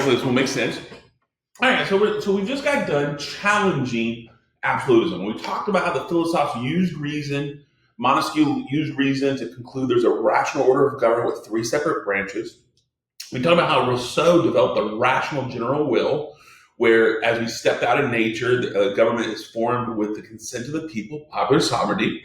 hopefully this will make sense. All right, so we just got done challenging absolutism. We talked about how the Philosophes used reason, Montesquieu used reason to conclude there's a rational order of government with three separate branches. We talked about how Rousseau developed the rational general will, where as we stepped out in nature, the government is formed with the consent of the people, popular sovereignty.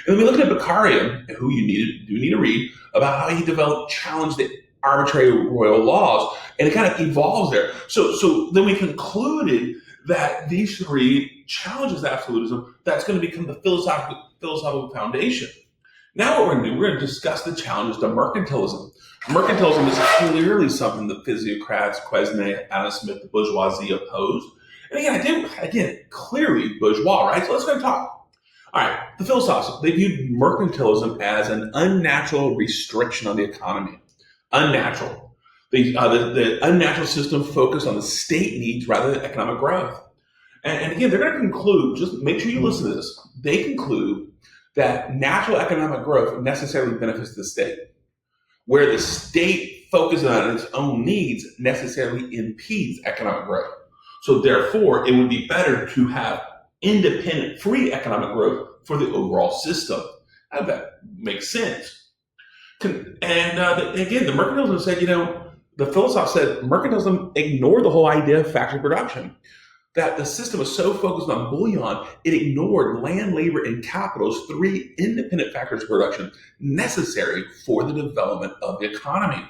And then we looked at Beccaria, who you do need to read, about how he challenged the arbitrary royal laws, and it kind of evolves there. So then we concluded that these three challenges to absolutism, that's going to become the philosophical foundation. Now what we're going to do, we're going to discuss the challenges to mercantilism. Mercantilism is clearly something the physiocrats, Quesnay, Adam Smith, the bourgeoisie opposed. And again, clearly bourgeois, right? So let's go and talk. All right, the Philosophes, they viewed mercantilism as an unnatural restriction on the economy. Unnatural. The unnatural system focused on the state needs rather than economic growth. And again, they're going to conclude, just make sure you listen to this, they conclude that natural economic growth necessarily benefits the state, where the state focuses on its own needs necessarily impedes economic growth. So therefore, it would be better to have independent, free economic growth for the overall system. I hope that makes sense. And again, the mercantilism said, the Philosophes said mercantilism ignored the whole idea of factory production. That the system was so focused on bullion, it ignored land, labor, and capital's three independent factors of production necessary for the development of the economy.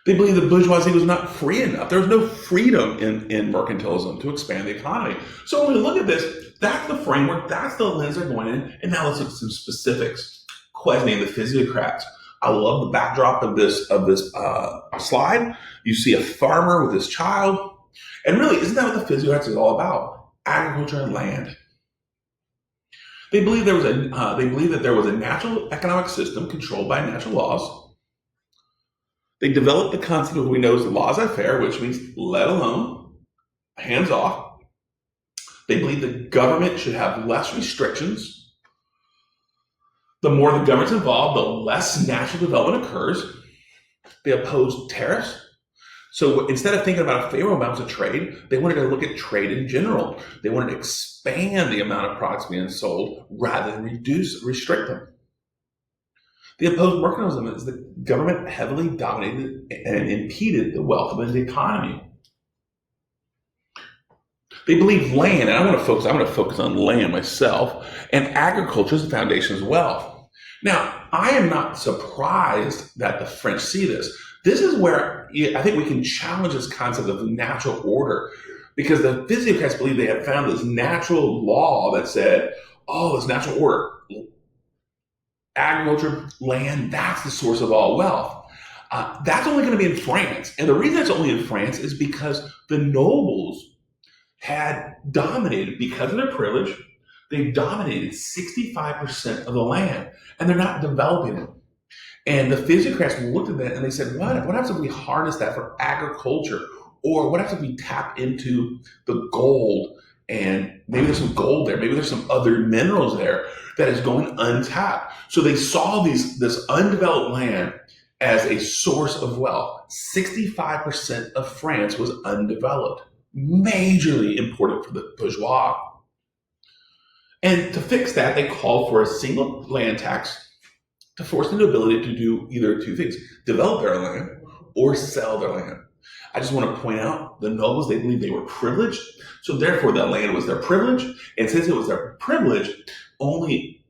They believed the bourgeoisie was not free enough. There was no freedom in mercantilism to expand the economy. So when we look at this, that's the framework, that's the lens they're going in, and now let's look at some specifics. Quesnay and the physiocrats. I love the backdrop of this slide. You see a farmer with his child. And really, isn't that what the physiocrats is all about? Agriculture and land. They believe that there was a natural economic system controlled by natural laws. They developed the concept of what we know as laissez-faire, which means let alone, hands off. They believe the government should have less restrictions. The more the government's involved, the less natural development occurs. They opposed tariffs. So instead of thinking about a favorable balance of trade, they wanted to look at trade in general. They wanted to expand the amount of products being sold rather than restrict them. They opposed mercantilism as the government heavily dominated and impeded the wealth of the economy. They believe land, and I'm going to focus on land myself, and agriculture is the foundation of wealth. Now, I am not surprised that the French see this. This is where I think we can challenge this concept of natural order, because the physiocrats believe they have found this natural law that said, this natural order, agriculture, land, that's the source of all wealth. That's only going to be in France. And the reason it's only in France is because the nobles had dominated, because of their privilege, they dominated 65% of the land, and they're not developing it. And the physiocrats looked at that and they said, what happens if we harness that for agriculture? Or what happens if we tap into the gold, and maybe there's some gold there, maybe there's some other minerals there that is going untapped. So they saw this undeveloped land as a source of wealth. 65% of France was undeveloped, majorly important for the bourgeois. And to fix that, they called for a single land tax to force the nobility to do either two things: develop their land or sell their land. I just want to point out, the nobles, they believed they were privileged, so therefore that land was their privilege. And since it was their privilege, only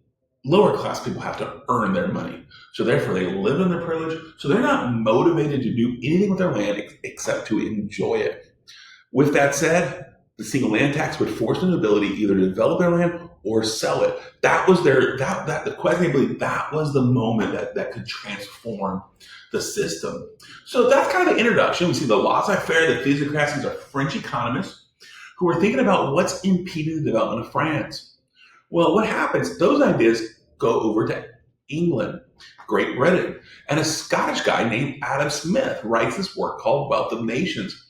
lower class people have to earn their money. So therefore they live in their privilege, so they're not motivated to do anything with their land except to enjoy it. With that said, the single land tax would force the nobility either to develop their land or sell it. That was the question. I believe that was the moment that could transform the system. So that's kind of the introduction. We see the laissez-faire, the physiocrats. These are French economists who are thinking about what's impeding the development of France. Well, what happens? Those ideas go over to England, Great Britain, and a Scottish guy named Adam Smith writes this work called Wealth of Nations.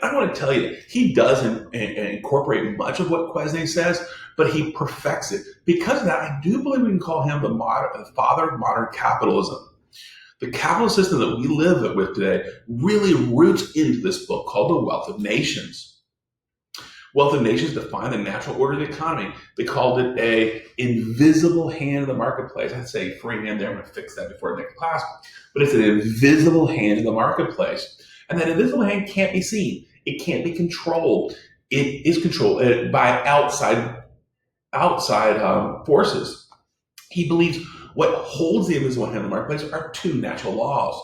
I want to tell you, he doesn't incorporate much of what Quesnay says, but he perfects it. Because of that, I do believe we can call him the father of modern capitalism. The capitalist system that we live with today really roots into this book called The Wealth of Nations. Wealth of Nations defined the natural order of the economy. They called it a invisible hand in the marketplace. I'd say free hand there. I'm going to fix that before the next class. But it's an invisible hand in the marketplace. And that invisible hand can't be seen. It can't be controlled. It is controlled by outside forces. He believes what holds the invisible hand in the marketplace are two natural laws.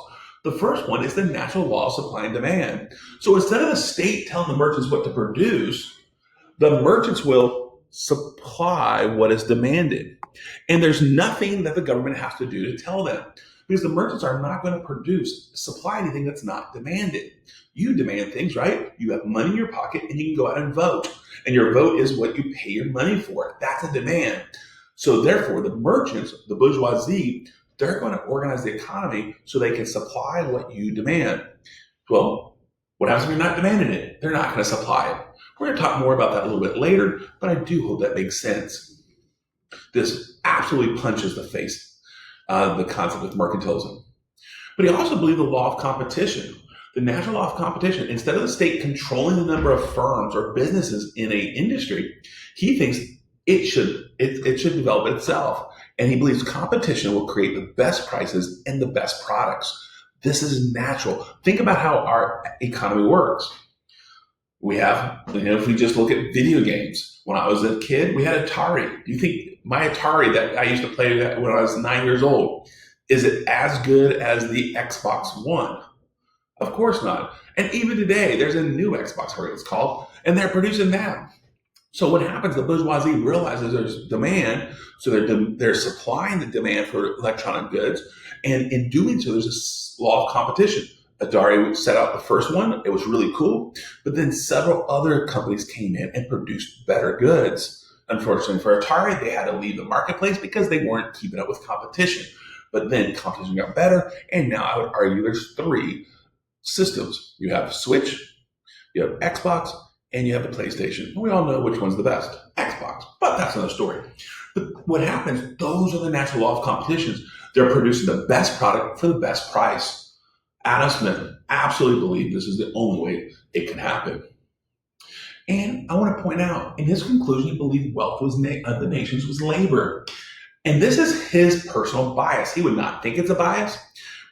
The first one is the natural law of supply and demand. So instead of the state telling the merchants what to produce, the merchants will supply what is demanded. And there's nothing that the government has to do to tell them, because the merchants are not going to supply anything that's not demanded. You demand things, right? You have money in your pocket and you can go out and vote. And your vote is what you pay your money for. That's a demand. So therefore, the merchants, the bourgeoisie, they're going to organize the economy so they can supply what you demand. Well, what happens if you're not demanding it? They're not going to supply it. We're going to talk more about that a little bit later, but I do hope that makes sense. This absolutely punches the face the concept of mercantilism. But he also believed the law of competition. The natural law of competition, instead of the state controlling the number of firms or businesses in an industry, he thinks it should develop itself. And he believes competition will create the best prices and the best products. This is natural. Think about how our economy works. We have, if we just look at video games, when I was a kid, we had Atari. Do you think my Atari that I used to play when I was 9 years old, is it as good as the Xbox One? Of course not. And even today, there's a new Xbox, whatever it's called, and they're producing that. So what happens, the bourgeoisie realizes there's demand, so they're supplying the demand for electronic goods, and in doing so, there's a law of competition. Atari set out the first one. It was really cool. But then several other companies came in and produced better goods. Unfortunately for Atari, they had to leave the marketplace because they weren't keeping up with competition. But then competition got better, and now I would argue there's three systems. You have Switch, you have Xbox, and you have the PlayStation. We all know which one's the best, Xbox, but that's another story. But what happens, those are the natural law of competitions. They're producing the best product for the best price. Adam Smith absolutely believed this is the only way it can happen. And I want to point out, in his conclusion, he believed wealth of the nations was labor. And this is his personal bias. He would not think it's a bias,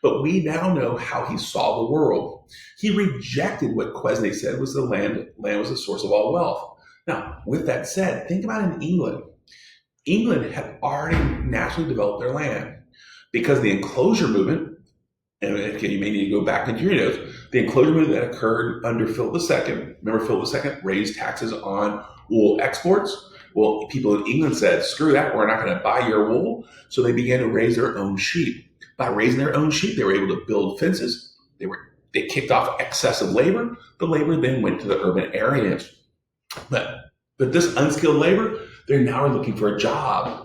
but we now know how he saw the world. He rejected what Quesnay said was the land was the source of all wealth. Now, with that said, think about in England. England had already naturally developed their land because the enclosure movement, and you may need to go back into your notes, the enclosure movement that occurred under Philip II, remember Philip II raised taxes on wool exports? Well, people in England said, screw that, we're not going to buy your wool. So they began to raise their own sheep. By raising their own sheep, they were able to build fences. They kicked off excessive labor. The labor then went to the urban areas. But this unskilled labor, they're now looking for a job.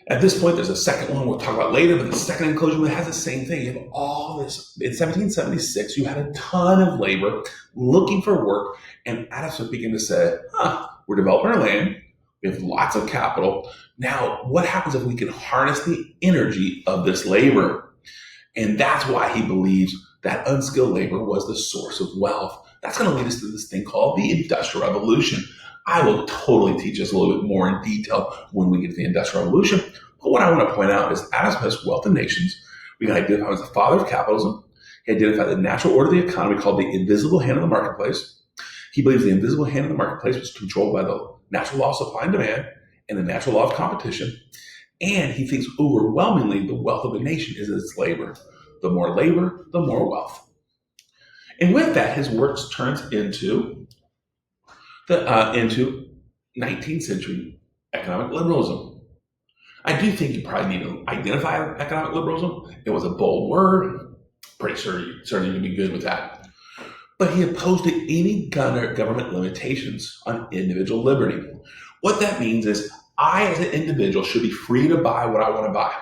At this point, there's a second one we'll talk about later, but the second enclosure movement has the same thing. You have all this. In 1776, you had a ton of labor looking for work, and Adam Smith began to say, we're developing our land. We have lots of capital. Now, what happens if we can harness the energy of this labor? And that's why he believes that unskilled labor was the source of wealth. That's going to lead us to this thing called the Industrial Revolution. I will totally teach us a little bit more in detail when we get to the Industrial Revolution. But what I want to point out is Adam Smith's Wealth of Nations, we can identify him as the father of capitalism. He identified the natural order of the economy called the invisible hand of the marketplace. He believes the invisible hand of the marketplace was controlled by the natural law of supply and demand and the natural law of competition. And he thinks overwhelmingly the wealth of a nation is its labor. The more labor, the more wealth. And with that, his works turns into 19th century economic liberalism. I do think you probably need to identify economic liberalism. It was a bold word. Pretty sure you certainly need to be good with that. But he opposed to any government limitations on individual liberty. What that means is I, as an individual, should be free to buy what I want to buy.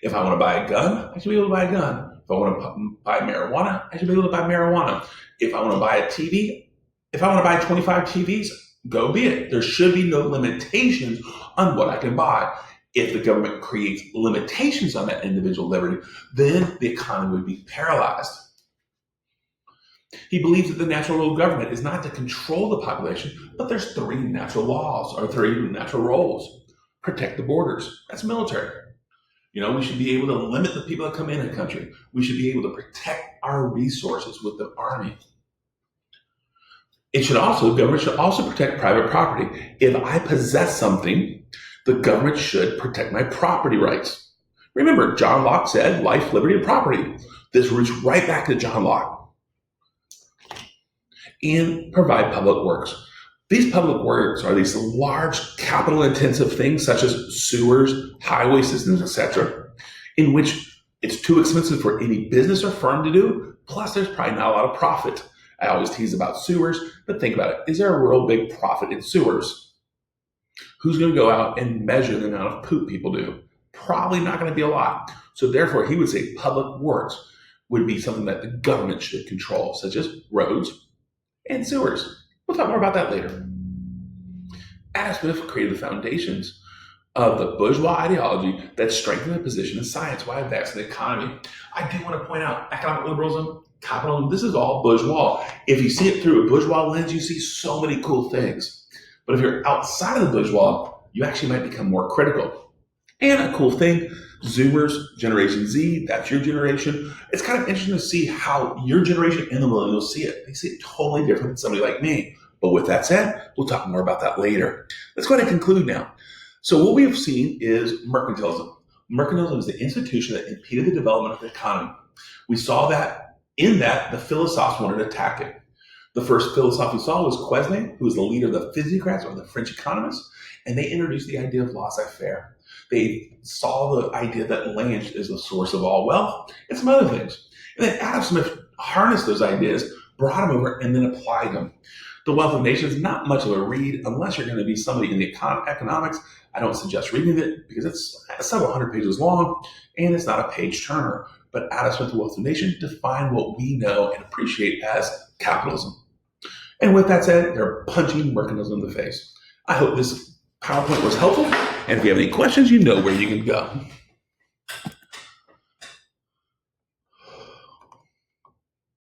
If I want to buy a gun, I should be able to buy a gun. If I want to buy marijuana, I should be able to buy marijuana. If I want to buy a TV, if I want to buy 25 TVs, go be it. There should be no limitations on what I can buy. If the government creates limitations on that individual liberty, then the economy would be paralyzed. He believes that the natural role of government is not to control the population, but there's three natural laws or three natural roles. Protect the borders. That's military. We should be able to limit the people that come in a country. We should be able to protect our resources with the army. Government should also protect private property. If I possess something, the government should protect my property rights. Remember, John Locke said life, liberty, and property. This roots right back to John Locke. And provide public works. These public works are these large capital-intensive things such as sewers, highway systems, etc., in which it's too expensive for any business or firm to do, plus there's probably not a lot of profit. I always tease about sewers, but think about it. Is there a real big profit in sewers? Who's going to go out and measure the amount of poop people do? Probably not going to be a lot. So therefore, he would say public works would be something that the government should control, such as roads and sewers. We'll talk more about that later. Adam Smith created the foundations of the bourgeois ideology that strengthened the position in science while advancing the economy. I do want to point out economic liberalism, capitalism, this is all bourgeois. If you see it through a bourgeois lens, you see so many cool things. But if you're outside of the bourgeois, you actually might become more critical. And a cool thing, Zoomers, Generation Z, that's your generation. It's kind of interesting to see how your generation and the millennials see it. They see it totally different than somebody like me. But with that said, we'll talk more about that later. Let's go ahead and conclude now. So what we have seen is mercantilism. Mercantilism is the institution that impeded the development of the economy. We saw that the Philosophes wanted to attack it. The first philosophe we saw was Quesnay, who was the leader of the physiocrats, or the French economists, and they introduced the idea of laissez-faire. They saw the idea that land is the source of all wealth and some other things. And then Adam Smith harnessed those ideas, brought them over, and then applied them. The Wealth of Nations, not much of a read unless you're going to be somebody in the economics. I don't suggest reading it because it's several hundred pages long and it's not a page turner. But Adam Smith, The Wealth of Nations, defined what we know and appreciate as capitalism. And with that said, they're punching mercantilism in the face. I hope this PowerPoint was helpful. And if you have any questions, you know where you can go.